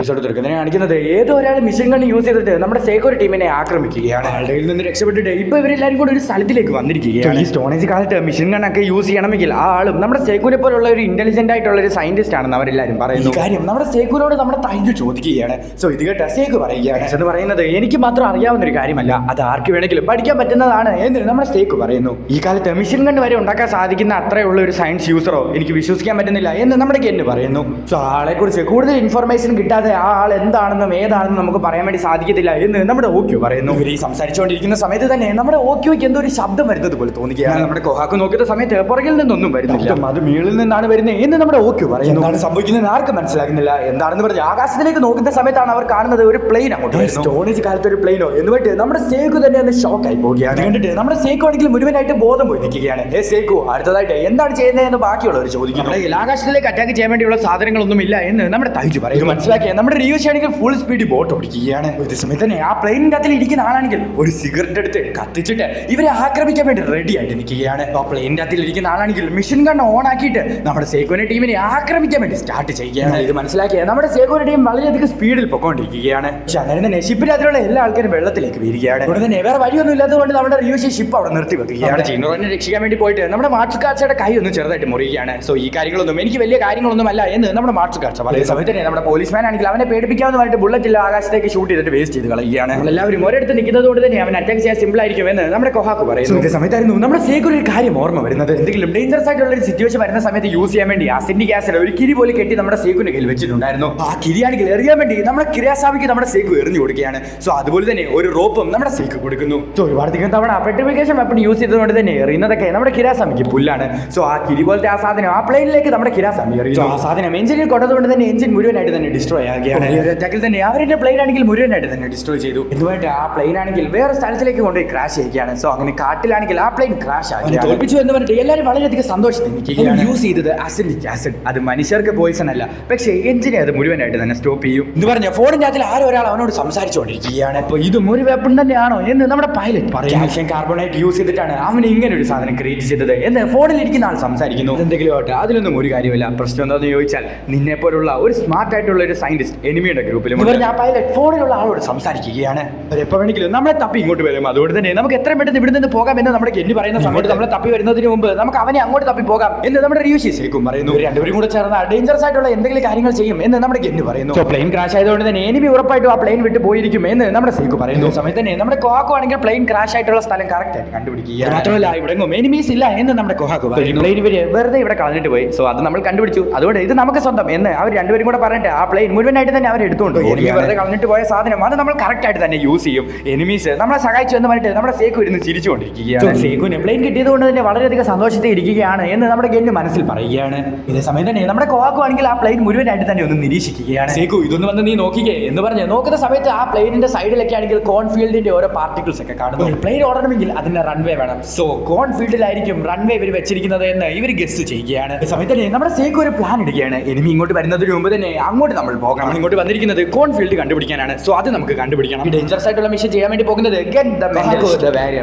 Episode തീർക്കുന്നതിനെ കാണിക്കുന്നത് ഏതോ ഒരാൾ മിഷൻ ഗൺ യൂസ് ചെയ്തിട്ട് നമ്മുടെ സേക്കോർ ടീമിനെ ആക്രമിക്കുകയാണ്. ആളുടെ നിന്ന് രക്ഷപ്പെട്ടിട്ട് ഇപ്പൊ ഇവരെല്ലാരും കൂടെ ഒരു സ്ഥലത്തിലേക്ക് വന്നിരിക്കുകയാണ്. ഈ സ്റ്റോണേജ് കാലത്ത് മിഷൻ ഗൺ ഒക്കെ യൂസ് ചെയ്യണമെങ്കിൽ ആ ആളും നമ്മുടെ സേക്കൂരെ പോലുള്ള ഒരു ഇന്റലിജന്റ് ആയിട്ടുള്ള ഒരു സയന്റിസ്റ്റ് ആണെന്ന് അവരെല്ലാരും പറയുന്നു. കാര്യം നമ്മുടെ സേക്കൂരോട് നമ്മുടെ തൈജു ചോദിക്കുകയാണ്. സോ ഇത് കേട്ട സേക്കു പറയുകയാണ്, എന്ന് പറയുന്നത് എനിക്ക് മാത്രം അറിയാവുന്ന ഒരു കാര്യമല്ല, അത് ആർക്ക് വേണമെങ്കിലും പഠിക്കാൻ പറ്റുന്നതാണ് എന്ന് നമ്മുടെ സേക്കു പറയുന്നു. ഈ കാലത്ത് മിഷൻ ഗൺ വരെ ഉണ്ടാക്കാൻ സാധിക്കുന്ന അത്രയുള്ള ഒരു സയൻസ് യൂസറോ എനിക്ക് വിശ്വസിക്കാൻ പറ്റുന്നില്ല എന്ന് നമ്മുടെ ഗെന്ന് പറയുന്നു. സോ ആളെ കുറിച്ച് കൂടുതൽ ഇൻഫർമേഷൻ കിട്ടാതെ ആ ആൾ എന്താണെന്നും ഏതാണെന്നും നമുക്ക് പറയാൻ വേണ്ടി സാധിക്കത്തില്ല എന്ന് നമ്മുടെ ഓക്യു പറയുന്നു. ഇവർ ഈ സംസാരിച്ചുകൊണ്ടിരിക്കുന്ന സമയത്ത് തന്നെ നമ്മുടെ ഓക്യോയ്ക്ക് എന്തോ ഒരു ശബ്ദം വരുന്നത് പോലെ തോന്നുകയാണ്. നമ്മുടെ കൊഹാക്ക് നോക്കിയ സമയത്ത് പുറകിൽ നിന്നൊന്നും വരുന്നില്ല, അത് മേളിൽ നിന്നാണ് വരുന്നത് എന്ന് നമ്മുടെ ഓക്യു പറയുന്നു. എന്താണ് സംഭവിക്കുന്നത് ആർക്കും മനസ്സിലാകുന്നില്ല. എന്താണെന്ന് പറഞ്ഞ് ആകാശത്തിലേക്ക് നോക്കുന്ന സമയത്താണ് അവർ കാണുന്നത് ഒരു പ്ലെയിൻ അങ്ങോട്ട്. സ്റ്റോണേജ് കാലത്ത് ഒരു പ്ലെയിനോ എന്ന് പറഞ്ഞിട്ട് നമ്മുടെ സേക്കു തന്നെ ഒന്ന് ഷോക്ക് ആയി പോവുകയാണ്. കണ്ടിട്ട് നമ്മുടെ സേക്കു ആണെങ്കിൽ മുഴുവനായിട്ട് ബോധം പോയി നിൽക്കുകയാണ്. സേക്കു അടുത്തതായിട്ട് എന്താണ് ചെയ്യുന്നതെന്ന് ബാക്കിയുള്ളവർ ചോദിക്കുന്നു. ആകാശത്തിലേക്ക് അറ്റാക്ക് ചെയ്യാൻ വേണ്ടിയുള്ള സാധനങ്ങളൊന്നും ഇല്ല എന്ന് നമ്മുടെ തൈജു പറയുന്നു. മനസ്സിലാക്കിയ നമ്മുടെ റിയോഷി ആണെങ്കിൽ ഫുൾ സ്പീഡ് ബോട്ട് ഓടിക്കുകയാണ്. ഒരു സമയത്ത് തന്നെ ആ പ്ലെയിനിന്റെ അകത്തിൽ ഇരിക്കുന്ന ആളാണെങ്കിൽ ഒരു സിഗരറ്റ് എടുത്ത് കത്തിച്ചിട്ട് ഇവരെ ആക്രമിക്കാൻ വേണ്ടി റെഡി ആയിട്ട് നിൽക്കുകയാണ്. ആ പ്ലെയിനിന്റെ അകത്തിൽ ഇരിക്കുന്ന ആളാണെങ്കിൽ മിഷൻ ഗൺ ഓൺ ആക്കിയിട്ട് നമ്മുടെ സേക്കോനെ ടീമിനെ ആക്രമിക്കാൻ വേണ്ടി സ്റ്റാർട്ട് ചെയ്യുകയാണ്. ഇത് മനസ്സിലാക്കിയ നമ്മുടെ സേക്കോനെ ടീം വളരെയധികം സ്പീഡിൽ പൊക്കോണ്ടിരിക്കുകയാണ്. പക്ഷെ അന്നേരം തന്നെ ഷിപ്പിന്റെ അതിലുള്ള എല്ലാ ആൾക്കാരും വെള്ളത്തിലേക്ക് വീഴുകയാണ്. ഇവിടെ തന്നെ വേറെ വഴിയൊന്നും ഇല്ലാത്തതുകൊണ്ട് നമ്മുടെ റിയോഷി ഷിപ്പ് അവിടെ നിർത്തി വെക്കുകയാണ്. ചീനോറിനെ രക്ഷിക്കാൻ വേണ്ടി പോയിട്ട് നമ്മുടെ മാർച്ചുകാർച്ചയുടെ കൈ ഒന്ന് ചെറുതായിട്ട് മുറിയുകയാണ്. സോ ഈ കാര്യങ്ങളൊന്നും എനിക്ക് വലിയ കാര്യങ്ങളൊന്നും അല്ല എന്ന് നമ്മുടെ മാർച്ചുകാർച്ച പറയുന്ന സമയത്ത് തന്നെ നമ്മുടെ പോലീസ്മാൻ ആണെങ്കിൽ അവനെ പേടിപ്പിക്കാമെന്ന് പറഞ്ഞിട്ട് ബുള്ളറ്റിൽ ആകാശത്തേക്ക് ഷൂട്ട് ചെയ്തിട്ട് വേസ്റ്റ് ചെയ്ത് കളയുകയാണ്. നമ്മളെല്ലാവരും ഒരിടത്ത് നിൽക്കുന്നത് കൊണ്ട് തന്നെ അവൻ അറ്റാക്ക് ചെയ്യാൻ സിമ്പിൾ ആയിരിക്കും എന്ന് നമ്മുടെ കൊഹാക്ക് പറയുന്നു. ഇതേ സമയത്തായിരുന്നു നമ്മുടെ സേക്കു ഒരു കാര്യം ഓർമ്മ വരുന്നത്. എന്തെങ്കിലും ഡേഞ്ചറസ് ആയിട്ടുള്ള ഒരു സിറ്റുവേഷൻ വരുന്ന സമയത്ത് യൂസ് ചെയ്യാൻ വേണ്ടി അസിന്റിക് ആസിഡ് ഒരു കിരി പോലെ കെട്ടി നമ്മുടെ സേക്കുവിന്റെ കയ്യിൽ വെച്ചിട്ടുണ്ടായിരുന്നു. ആ കിരിയാണെങ്കിൽ എറിയാൻ വേണ്ടി നമ്മുടെ കിരാസാമിക്ക് നമ്മുടെ സേക്കു എറിഞ്ഞു കൊടുക്കുകയാണ്. സോ അതുപോലെ തന്നെ ഒരു റോപ്പും നമ്മുടെ സേക്കു കൊടുക്കുന്നു. സോ ഒരുപാട് തവണ പെട്രിഫിക്കേഷൻ വെപ്പൺ യൂസ് ചെയ്തതുകൊണ്ട് തന്നെ എറിയുന്നതൊക്കെ നമ്മുടെ കിരാസാമിക്ക് പുല്ലാണ്. സോ ആ കിരി പോലത്തെ ആ സാധനം ആ പ്ലെയിനിലേക്ക് നമ്മുടെ കിരാസാമി എറിയുന്നു. ആ സാധനം എഞ്ചിനിൽ കൊണ്ടതുകൊണ്ട് തന്നെ എഞ്ചിൻ മുഴുവനായിട്ട് തന്നെ ഡിസ്ട്രോയ് ആകുകയാണ്. ഒരു അറ്റാക്കിൽ തന്നെ അവരുടെ പ്ലെയിൻ ആണെങ്കിൽ മുഴുവനായിട്ട് തന്നെ ഡിസ്ട്രോയ് ചെയ്തു. എന്തുമായിട്ട് ആ പ്ലെയിൻ ആണെങ്കിൽ വേറെ സ്ഥലത്തിലേക്ക് കൊണ്ടുപോയി ക്രാഷ് ചെയ്യുകയാണ്. സോ അങ്ങനെ കാട്ടിലാണെങ്കിൽ ആ പ്ലെയിൻ ക്രാഷ് ആക്കി തോൽപ്പിച്ചു എന്ന് പറഞ്ഞിട്ട് എല്ലാവരും വളരെയധികം സന്തോഷത്തിൽ നിൽക്കുകയാണ്. യൂസ് ചെയ്തത് അസിഡിക് ആസിഡ്, അത് മനുഷ്യർക്ക് പോയിസൺ അല്ല, പക്ഷേ എഞ്ചിനെ അത് മുഴുവനായിട്ട് തന്നെ സ്റ്റോപ്പ് ചെയ്യും എന്ന് പറഞ്ഞ ഫോണിന്റെ അതിൽ ആരോ ഒരാൾ അവനോട് സംസാരിച്ചുകൊണ്ടിരിക്കുകയാണ്. അപ്പോൾ ഇതും ഒരു വെപ്പൺ തന്നെയാണോ എന്ന് നമ്മുടെ പൈലറ്റ് പറയും. കാൽഷ്യം കാർബണേറ്റ് യൂസ് ചെയ്തിട്ടാണ് അവൻ ഇങ്ങനെ ഒരു സാധനം ക്രിയേറ്റ് ചെയ്തത് എന്ന് ഫോണിൽ ഇരിക്കുന്ന ആൾ സംസാരിക്കുന്നു. എന്തെങ്കിലും ആവട്ടെ, അതിലൊന്നും ഒരു കാര്യമില്ല. പ്രശ്നം എന്താണെന്ന് ചോദിച്ചാൽ നിന്നെ പോലുള്ള ഒരു സ്മാർട്ട് ആയിട്ടുള്ള ഒരു സയന്റിസ്റ്റ് എനിമിയുടെ ഗ്രൂപ്പിലും ആ പൈലറ്റ് ഫോണിലുള്ള ആളോട് സംസാരിക്കുകയാണ്. എപ്പോൾ വേണമെങ്കിലും നമ്മളെ തപ്പി ഇങ്ങോട്ട് വരും. അതുകൊണ്ട് തന്നെ നമുക്ക് എത്രയും പെട്ടെന്ന് ഇവിടെ നിന്ന് പോകാം എന്ന് നമ്മുടെ ഗെന്നി പറയുന്ന സമയത്ത് നമ്മളെ തപ്പി വരുന്നതിന് മുമ്പ് നമുക്ക് അവനെ അങ്ങോട്ട് തപ്പി പോകാം എന്ന് നമ്മുടെ റിയോഷി സേക്കും പറയുന്നു. രണ്ടുപേരും കൂടെ ചേർന്ന് ഡേഞ്ചറസ് ആയിട്ടുള്ള എന്തെങ്കിലും കാര്യങ്ങൾ ചെയ്യും എന്ന് നമ്മുടെ ഗെന്നി പറയുന്നു. സോ പ്ലെയിൻ ക്രാഷ് ആയതുകൊണ്ട് തന്നെ എനിമി ഉറപ്പായിട്ടും ആ പ്ലെയിൻ വിട്ട് പോയിരിക്കും എന്ന് നമ്മുടെ സേക്കു പറയുന്നു. സമയത്ത് തന്നെ നമ്മുടെ കൊഹാക്കു ആണെങ്കിൽ പ്ലെയിൻ ക്രാഷ് ആയിട്ടുള്ള സ്ഥലം കറക്റ്റ് ആയിട്ട് കണ്ടുപിടിക്കുക. മാത്രമല്ല ഇവിടെ എനിമീസ് ഇല്ല എന്ന് നമ്മുടെ കൊഹാക്കു പറയുന്നു. പ്ലെയിൻ ഇവര് വെറുതെ ഇവിടെ കളഞ്ഞിട്ട് പോയി. സോ അത് നമ്മൾ കണ്ടുപിടിച്ചു, അതുകൊണ്ട് ഇത് നമുക്ക് സ്വന്തം എന്ന് അവർ രണ്ടുപേരും കൂടെ പറഞ്ഞിട്ട് ആ പ്ലെയിൻ മുഴുവനായിട്ട് തന്നെ അവർ എടുത്തുകൊണ്ട് വെറുതെ കളഞ്ഞിട്ട് പോയ സാധനം അത് നമ്മൾ കറക്റ്റ് ആയിട്ട് തന്നെ യൂസ് ചെയ്യും. എനിമീസ് നമ്മളെ സഹായിച്ചു എന്ന് പറഞ്ഞിട്ട് നമ്മുടെ സേക്കു ഇരുന്ന് ചിരിച്ചുകൊണ്ടിരിക്കുകയാണ്. സേക്കുവിന് പ്ലെയിൻ കിട്ടിയത് കൊണ്ട് തന്നെ വളരെയധികം സന്തോഷത്തിൽ ഇരിക്കുകയാണ് എന്ന് നമ്മുടെ ഗെന്ന് മനസ്സിൽ പറയുകയാണ്. ഇതേ സമയം തന്നെ നമ്മുടെ കൊഹാക്കു ആണെങ്കിൽ ആ പ്ലെയിൻ മുഴുവനായിട്ട് തന്നെ ഒന്ന് നിരീക്ഷിക്കുകയാണ്. സേക്കു ഇതൊന്ന് വന്ന് നീ നോക്കിക്കേ എന്ന് പറഞ്ഞ് നോക്കുന്ന സമയത്ത് ആ പ്ലെയിനിന്റെ സൈഡിലൊക്കെ ആണെങ്കിൽ കോൺഫീൽഡിന്റെ ഓരോ പാർട്ടിക്കിൾസ് ഒക്കെ കാണുന്നു. പ്ലെയിൻ ഓടണമെങ്കിൽ അതിന്റെ റൺവേ വേണം. സോ കോൺഫീൽഡിലായിരിക്കും റൺവേ ഇവർ വെച്ചിരിക്കുന്നത് എന്ന് ഇവർ ഗസ് ചെയ്യുകയാണ്. ഈ സമയത്ത് തന്നെ നമ്മുടെ സേക്കു ഒരു പ്ലാൻ ഇടുകയാണ്. എനിമി ഇങ്ങോട്ട് വരുന്നതിന് മുമ്പ് തന്നെ അങ്ങോട്ട് നമ്മൾ പോകണം. നമ്മൾ ഇങ്ങോട്ട് വന്നിരിക്കുന്നത് കോൺഫീൽഡ് കണ്ടുപിടിക്കാനാണ്. സോ അത് നമുക്ക് കണ്ടുപിടിക്കണം. ഡേഞ്ചറസ് ആയിട്ടുള്ള മിഷൻ ചെയ്യാൻ വേണ്ടി പോകുന്നത്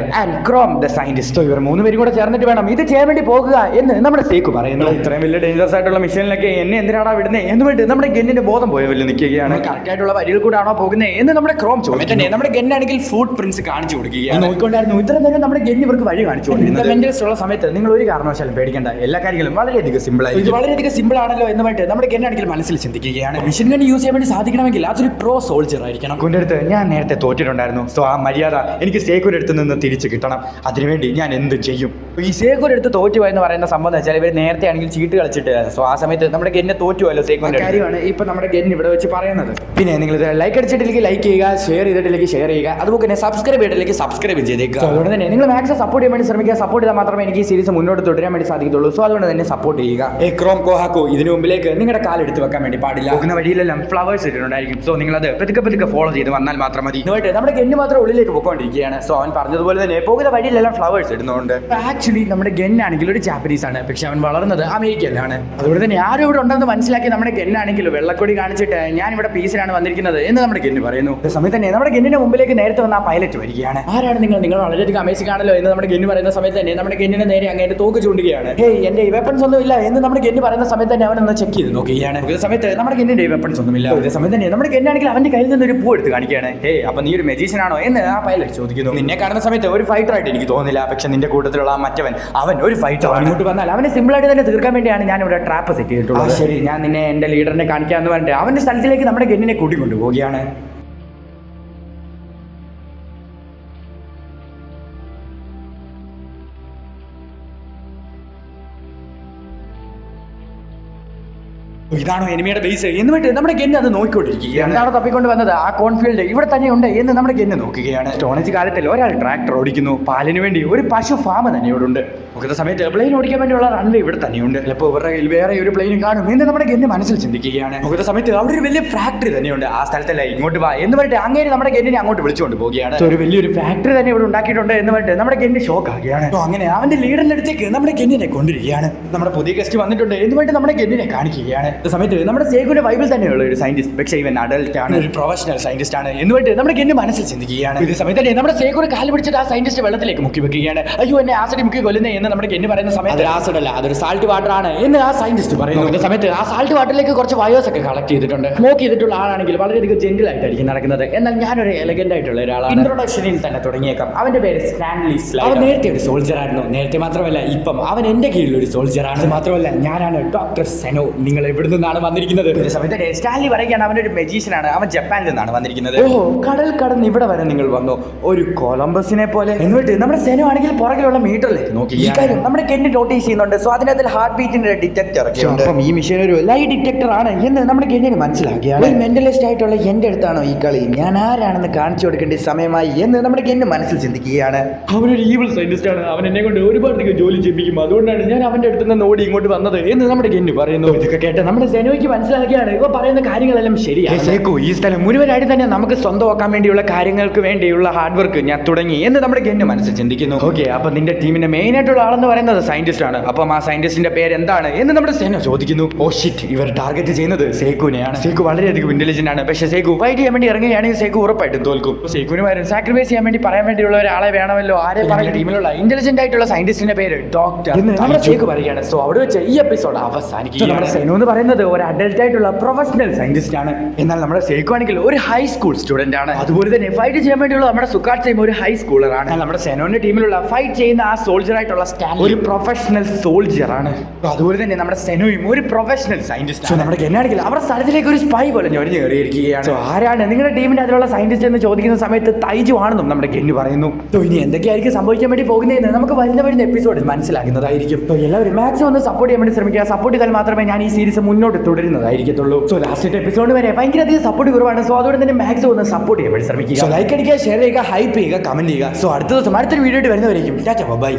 ഇവർ മൂന്നുപേരും കൂടെ ചേർന്നിട്ട് വേണം ഇത് ചെയ്യാൻ വേണ്ടി പോകുക എന്ന് നമ്മുടെ സേക്കു പറയുന്നു. ഇത്രയും വലിയ ഡേഞ്ചറസ് ആയിട്ടുള്ള മിഷനിലൊക്കെ എന്നെ എന്തിനാണ് വിടുന്നത് എന്ന് വേണ്ടി നമ്മുടെ ഗെന്നിന്റെ ബോധം പോയ വലിയ നിൽക്കുകയാണ്. കറക്റ്റ് ആയിട്ടുള്ള വരികൾ കൂടെ ആണോ പോകുന്നത് എന്ന് നമ്മുടെ ക്രോം ചോദിച്ചു. നമ്മുടെ ഗെന്നാണെങ്കിൽ ഫുഡ് പ്രിൻസ് കാണിച്ചു കൊടുക്കുകയാണ്. നോക്കിക്കൊണ്ടായിരുന്നു ഇത്ര നേരം നമ്മുടെ ഗെന്നി ഇവർക്ക് വഴി കാണിച്ചു കൊടുക്കുന്നത്. ഉള്ള സമയത്ത് നിങ്ങൾ ഒരു കാരണവശാലും പേടിക്കേണ്ട, എല്ലാ കാര്യങ്ങളും വളരെയധികം സിമ്പിൾ ആയി. ഇത് വളരെയധികം സിമ്പിൾ ആണല്ലോ എന്ന് പറഞ്ഞിട്ട് നമ്മുടെ ഗെന്നാണെങ്കിൽ മനസ്സിൽ ചിന്തിക്കുകയാണ്. മിഷൻ ഗൺ യൂസ് ചെയ്യാൻ വേണ്ടി സാധിക്കണമെങ്കിൽ അതൊരു പ്രോ സോൾജർ ആയിരിക്കണം. കൊണ്ട് അടുത്ത് ഞാൻ നേരത്തെ തോറ്റിട്ടുണ്ടായിരുന്നു. സോ ആ മര്യാദ എനിക്ക് സേക്കുവിന്റെ അടുത്ത് നിന്ന് തിരിച്ചു കിട്ടണം. അതിനുവേണ്ടി ഞാൻ എന്തും ചെയ്യും. ഈ സേക്കുവിന്റെ അടുത്ത് തോറ്റുപോയി എന്ന് പറയുന്ന സംഭവം എന്ന് വെച്ചാൽ ഇവർ നേരത്തെ ആണെങ്കിൽ ചീട്ട് കളിച്ചിട്ട് സോ ആ സമയത്ത് നമ്മുടെ ഗെന്നെ തോറ്റുപോയല്ലോ സേക്കുവിന്റെ കാര്യമാണ് ഇപ്പൊ നമ്മുടെ ഗെന്ന് ഇവിടെ വെച്ച് പറയുന്നത്. പിന്നെ നിങ്ങൾ ഇത് ലൈക്ക് അടിച്ചിട്ടില്ലെങ്കിൽ ലൈക്ക് ചെയ്യുക, ഷെയർ ചെയ്തിട്ടില്ലെങ്കിൽ ഷെയർ ചെയ്യുക, അതുപോലെ തന്നെ സബ്സ്ക്രൈബ് ചെയ്തിട്ടില്ലെങ്കിൽ സബ്സ്ക്രൈബ് ചെയ്തേക്കുക. അതുകൊണ്ട് തന്നെ നിങ്ങൾ മാക്സിമം സപ്പോർട്ട് ചെയ്യാൻ വേണ്ടി ശ്രമിക്കുക. സപ്പോർട്ട് ചെയ്താൽ മാത്രമേ എനിക്ക് ഈ സീരീസ് മുന്നോട്ട് തുടരാൻ വേണ്ടി സാധിക്കത്തുള്ളൂ. സോ അതുകൊണ്ട് തന്നെ സപ്പോർട്ട് ചെയ്യുക. ക്രോം കൊഹാക്കു ഇതിനു മുമ്പിലേക്ക് നിങ്ങളുടെ കാലെടുത്ത് വെക്കാൻ വേണ്ടി പാടില്ല. പോകുന്ന വഴിയിലെല്ലാം ഫ്ലവേഴ്സ് ഇട്ടിട്ടുണ്ടായിരിക്കും. സോ നിങ്ങളത് പതുക്കെ ഫോളോ ചെയ്ത് വന്നാൽ മാത്രം മതി. ഇതുമായിട്ട് നമ്മുടെ ഗെന്ന് മാത്രം ഉള്ളിലേക്ക് പോയിക്കൊണ്ടിരിക്കുകയാണ്. സോ അവൻ പറഞ്ഞതുപോലെ തന്നെ പോകുന്ന വഴിയിലെല്ലാം ഫ്ലവേഴ്സ് ഇടുന്നുണ്ട്. ആക്ച്വലി നമ്മുടെ ഗെന്നാണെങ്കിൽ ഒരു ജാപ്പനീസ് ആണ്, പക്ഷെ അവൻ വളർന്നത് അമേരിക്കയിലാണ്. അതുകൊണ്ട് തന്നെ ആരും ഇവിടെ ഉണ്ടെന്ന് മനസ്സിലാക്കി നമ്മുടെ ഗെന്നാണെങ്കിൽ വെള്ളക്കൊടി കാണിച്ചിട്ട് ഞാൻ ഇവിടെ പീസിലാണ് വന്നിരിക്കുന്നത് എന്ന് നമ്മുടെ ഗെന്ന് പറയുന്നു. സമയത്ത് തന്നെ നമ്മുടെ ഗെന്നിന്റെ മുമ്പിലേക്ക് നേരത്തെ വന്ന ആ പൈലറ്റ് വരികയാണ്. ആരാണ് നിങ്ങൾ വളരെയധികം അമേസിംഗ് ആണല്ലോ എന്ന് നമ്മുടെ ഗെന്ന് പറയുന്ന സമയത്ത് തന്നെ നമ്മുടെ ഗെന്നിനെ നേരെ അങ്ങേറ്റ് തോക്ക് ചൂണ്ടുകയാണ്. ഹേയ് എന്റെ വെപ്പൺസ് ഒന്നും ഇല്ല എന്ന് നമ്മുടെ ഗെന്ന് പറയുന്ന സമയത്ത് തന്നെ അവനൊന്ന് ചെക്ക് ചെയ്ത് നോക്കുകയാണ്. സമയത്ത് നമ്മുടെ ഗെന്നിന്റെ വെപ്പൺസ് ഒന്നും പോലുമില്ല. ഇതേ സമയം തന്നെ നമ്മുടെ കെന്നാണെങ്കിൽ അവന്റെ കയ്യിൽ നിന്ന് ഒരു പൂ എടുത്ത് കാണിക്കുകയാണ്. അപ്പൊ നീ ഒരു മെജീഷ്യൻ ആണോ എന്ന് ആ പൈലറ്റ് ചോദിക്കുന്നു. നിന്നെ കാണുന്ന സമയത്ത് ഒരു ഫൈറ്റർ ആയിട്ട് എനിക്ക് തോന്നുന്നില്ല, പക്ഷെ നിന്റെ കൂട്ടത്തിലുള്ള ആ മറ്റവൻ അവൻ ഒരു ഫൈറ്റർ. അങ്ങോട്ട് വന്നാൽ അവനെ സിമ്പിൾ ആയിട്ട് തന്നെ തീർക്കാൻ വേണ്ടിയാണ് ഞാൻ ഇവിടെ ട്രാപ്പ് സെറ്റ് ചെയ്തിട്ടുള്ളത്. ശരി, ഞാൻ നിന്നെ എന്റെ ലീഡറിനെ കാണിക്കാമെന്ന് പറഞ്ഞിട്ട് അവന്റെ സ്ഥലത്തിലേക്ക് നമ്മുടെ ഗെന്നിനെ കൂട്ടിക്കൊണ്ടു പോവുകയാണ്. ഇതാണോ എനിമിയുടെ ബേസ് എന്നിട്ട് നമ്മുടെ ഗെന്ന് അത് നോക്കിക്കൊണ്ടിരിക്കുകയാണ്. എന്താണ് തപ്പിക്കൊണ്ട് വന്നത്? ആ കോൺഫീൽഡ് ഇവിടെ തന്നെ ഉണ്ട് എന്ന് നമ്മുടെ ഗെന്ന് നോക്കുകയാണ്. സ്റ്റോണേജ് കാലത്തിൽ ഒരാൾ ട്രാക്ടർ ഓടിക്കുന്നു, പാലിന് വേണ്ടി ഒരു പശു ഫാം തന്നെ ഇവിടെ ഉണ്ട്. നോക്കുന്ന സമയത്ത് പ്ലെയിൻ ഓടിക്കാൻ വേണ്ടിയുള്ള റൺവേ ഇവിടെ തന്നെയുണ്ട്. ചിലപ്പോൾ ഇവരുടെ കയ്യിൽ വേറെ ഒരു പ്ലെയിൻ കാണും എന്ന് നമ്മുടെ ഗെന്ന് മനസ്സിൽ ചിന്തിക്കുകയാണ്. നോക്കുന്ന സമയത്ത് അവിടെ ഒരു വലിയ ഫാക്ടറി തന്നെയുണ്ട്. ആ സ്ഥലത്തല്ല, ഇങ്ങോട്ട് വാ എന്ന് പറഞ്ഞിട്ട് അങ്ങനെ നമ്മുടെ ഗെന്നിനെ അങ്ങോട്ട് വിളിച്ചുകൊണ്ട് പോവുകയാണ്. ഒരു വലിയൊരു ഫാക്ടറി തന്നെ ഇവിടെ ഉണ്ടാക്കിയിട്ടുണ്ട് എന്ന് പറഞ്ഞിട്ട് നമ്മുടെ ഗെന്ന് ഷോക്ക് ആകുകയാണ്. അങ്ങനെ അവന്റെ ലീഡറിന്റെ അടുത്തേക്ക് നമ്മുടെ ഗെന്നിനെ കൊണ്ടിരിക്കുകയാണ്. നമ്മുടെ പുതിയ ഗസ്റ്റ് വന്നിട്ടുണ്ട് എന്ന് പറഞ്ഞിട്ട് നമ്മുടെ ഗെന്നിനെ കാണിക്കുകയാണ്. സമയത്ത് നമ്മുടെ സേഗുവിന്റെ വൈബിൽ തന്നെയുള്ള ഒരു സയന്റിസ്റ്റ്, പക്ഷേ ഇവൻ അഡൽട്ട് ആണ്, ഒരു പ്രൊഫഷണൽ സയന്റിസ്റ്റ് ആണ് എന്ന് പറഞ്ഞിട്ട് നമ്മുടെ ഗെന്ന് മനസ്സിൽ ചിന്തിക്കുകയാണ്. ഇതേ സമയത്ത് തന്നെ നമ്മുടെ സേഗുവിനെ കാല് പിടിച്ചിട്ട് ആ സയന്റിസ്റ്റ് വെള്ളത്തിലേക്ക് മുക്കി വെക്കുകയാണ്. അയ്യോ, എന്നെ ആസിഡ് മുക്കി കൊല്ലുന്നേ എന്ന് നമ്മുടെ ഗെന്ന് പറയുന്ന സമയത്ത് ആസിഡ് അല്ല, അതൊരു സാൾട്ട് വാട്ടർ ആണ് എന്ന് ആ സയന്റിസ്റ്റ് പറയുന്നു. ഇതേ സമയത്ത് ആ സാൾട്ട് വാട്ടറിലേക്ക് കുറച്ച് വയോസ് ഒക്കെ കളക്ട് ചെയ്തിട്ടുണ്ട്. സ്മോക്ക് ചെയ്തിട്ടുള്ള ആളാണെങ്കിൽ വളരെയധികം ജെന്റിൽ ആയിട്ടായിരിക്കും നടക്കുന്നത്. എന്നാൽ ഞാനൊരു എലഗന്റ് ആയിട്ടുള്ള ഒരാളാണ്. ഇൻട്രൊഡക്ഷനിൽ തന്നെ തുടങ്ങിയേക്കാം. അവന്റെ പേര് സ്റ്റാൻലി സ്ലൈഡർ. അവൻ നേരത്തെ ഒരു സോൾജർ ആയിരുന്നു. നേരത്തെ മാത്രമല്ല, ഇപ്പം അവൻ എന്റെ കീഴിൽ ഒരു സോൾജർ ആണ്. മാത്രമല്ല, ഞാനാണ് ഡോക്ടർ സെനോ. നിങ്ങൾ എവിടെ നിന്നാണ് വന്നിരിക്കുന്നത്? സമയത്ത് സ്റ്റാൻലി പറയുകയാണ് അവനൊരു മെജീഷ്യൻ ആണ്, അവൻ ജപ്പാനിൽ നിന്നാണ് വന്നിരിക്കുന്നത്. ഓഹോ, കടൽ കടന്ന് ഇവിടെ വരെ നിങ്ങൾ വന്നു, ഒരു കൊളംബസിനെ പോലെ. എന്നിട്ട് നമ്മുടെ സെനോ ആണെങ്കിൽ പുറകിലുള്ള മീറ്ററിലേക്ക് നോക്കി. ഈ കാര്യം നമ്മുടെ കെന്റ് നോട്ടീസ് ചെയ്യുന്നുണ്ട്. സോ അതിനകത്ത് ഹാർട്ട് ബീറ്റിന്റെ ഡിറ്റക്ടർ ഒക്കെ ഉണ്ട്. അപ്പം ഈ മെഷീൻ ഒരു ലൈ ഡിറ്റക്ടർ ആണ് എന്ന് നമ്മുടെ കെന്റിന് മനസ്സിലാക്കിയാണ്. ഒരു മെന്റലിസ്റ്റ് ആയിട്ടുള്ള എന്റെ അടുത്താണോ ഈ കളി? ഞാൻ ആരാണെന്ന് കാണിച്ചു കൊടുക്കേണ്ട സമയമായി എന്ന് നമ്മുടെ കെന്റ് മനസ്സിൽ ചിന്തിക്കുകയാണ്. അവനൊരു ഈവിൾ സയന്റിസ്റ്റ് ആണ്, അവൻ എന്നെ കൊണ്ട് ഒരുപാട് ജോലി ചെയ്യിപ്പിക്കും, അതുകൊണ്ടാണ് ഞാൻ അവന്റെ അടുത്ത് നിന്ന് ഓടി ഇങ്ങോട്ട് വന്നത് എന്ന് നമ്മുടെ കെന്റ് പറയുന്നു. ഇതൊക്കെ കേട്ട് നമ്മുടെ സെനോയ്ക്ക് മനസ്സിലാക്കിയാണ് ഇവ പറയുന്ന കാര്യങ്ങളെല്ലാം ശരിയാണ്. സേക്കു, ഈ സ്ഥലം മുഴുവനായിട്ട് തന്നെ നമുക്ക് സ്വന്തമാക്കാൻ വേണ്ടിയുള്ള കാര്യങ്ങൾക്ക് വേണ്ടിയുള്ള ഹാർഡ് വർക്ക് ഞാൻ തുടങ്ങി എന്ന് നമ്മുടെ ഗെന്ന് മനസ്സിൽ ചിന്തിക്കുന്നു. ഓക്കെ, അപ്പൊ നിന്റെ ടീമിന്റെ മെയിൻ ആയിട്ടുള്ള ആളെന്ന് പറയുന്നത് സയന്റിസ്റ്റ് ആണ്. അപ്പം ആ സയന്റിസ്റ്റിന്റെ പേര് എന്താണ് എന്ന് നമ്മുടെ സെനോ ചോദിക്കുന്നു. ഓ ഷിറ്റ്, ഇവർ ടാർഗറ്റ് ചെയ്യുന്നത് സേക്കുവിനെയാണ്. സേക്കു വളരെയധികം ഇന്റലിജന്റ് ആണ്, പക്ഷേ സേക്കു ഫൈറ്റ് ചെയ്യാൻ വേണ്ടി ഇറങ്ങുകയാണെങ്കിൽ സേക്കു ഉറപ്പായിട്ടും തോൽക്കും. സേക്കുവിന് പകരം സാക്രിഫൈസ് ചെയ്യാൻ വേണ്ടി പറയാൻ വേണ്ടിയുള്ള ഒരാളെ വേണമല്ലോ. ആരെ പറയുന്ന ടീമിലുള്ള ഇന്റലിജന്റ് ആയിട്ടുള്ള സയന്റിസ്റ്റിന്റെ പേര് ഡോക്ടർ എന്ന് നമ്മുടെ സേക്കു പറയുകയാണ്. സോ അവിടെ വെച്ച് ഈ എപ്പിസോഡ് അവസാനിക്കും. നമ്മുടെ സെനോ എന്ന് പറയുന്നത് ഒരു അഡൽട്ട് ആയിട്ടുള്ള പ്രൊഫഷണൽ സയന്റിസ്റ്റ് ആണ്. എന്നാൽ നമ്മുടെ സേക്കു ആണെങ്കിൽ ഒരു ഹൈസ്കൂൾ സ്റ്റുഡന്റ് ആണ്. അതുപോലെ തന്നെ ഫൈറ്റ് ചെയ്യാൻ വേണ്ടിയുള്ള നമ്മുടെ സുക്കാട്സയും ഒരു ഹൈ സ്കൂളറാണ്. നമ്മുടെ സെനോന്റെ ടീമിലുള്ള ഫൈറ്റ് ചെയ്യുന്ന ആ സോൾജർ ആയിട്ടുള്ള സ്റ്റാൻ ഒരു പ്രൊഫഷണൽ സോൾജർ ആണ്. അതുപോലെ തന്നെ നമ്മുടെ സെനോയും ഒരു പ്രൊഫഷണൽ സയന്റിസ്റ്റ് ആണ്. നമ്മുടെ കെന്നാണെങ്കിൽ അവരുടെ സ്ഥലത്തിലേക്ക് ഒരു സ്പൈ പോലെ ഞൊറിഞ്ഞു കയറിയിരിക്കുകയാണ്. ആരാണ് നിങ്ങളുടെ ടീമിന്റെ അതിലുള്ള സയന്റിസ്റ്റ് എന്ന് ചോദിക്കുന്ന സമയത്ത് തൈജു ആണെന്നും നമ്മുടെ കെന്നു പറയുന്നു. ഇനി എന്തൊക്കെയായിരിക്കും സംഭവിക്കാൻ വേണ്ടി പോകുന്നതെന്ന് നമുക്ക് വരുന്ന എപ്പിസോഡിൽ മനസ്സിലാക്കുന്നതായിരിക്കും. എല്ലാവരും മാക്സിമം ഒന്ന് സപ്പോർട്ട് ചെയ്യാൻ വേണ്ടി ശ്രമിക്കുക. സപ്പോർട്ട് ചെയ്താൽ മാത്രമേ ഞാൻ ഈ സീരീസ് മുന്നോട്ട് തുടരുന്നതായിരിക്കത്തുള്ളൂ. സോ ലാസ്റ്റ് എപ്പിസോഡ് വരെ ഭയങ്കര അധികം സപ്പോർട്ട് കുറവാണ്. സോ അതുകൊണ്ട് തന്നെ മാക്സിമം ഒന്ന് സപ്പോർട്ട് ചെയ്യാൻ വേണ്ടി ശ്രമിക്കുക. ലൈക്ക് അടിക്കുക, ഷെയർ ചെയ്യുക, ഹൈപ്പ് ചെയ്യുക, കമന്റ് ചെയ്യുക. സോ അടുത്ത ദിവസം അടുത്തൊരു വീഡിയോ ആയിട്ട് വരുന്നവരായിരിക്കും. ടാറ്റാ, ബൈ.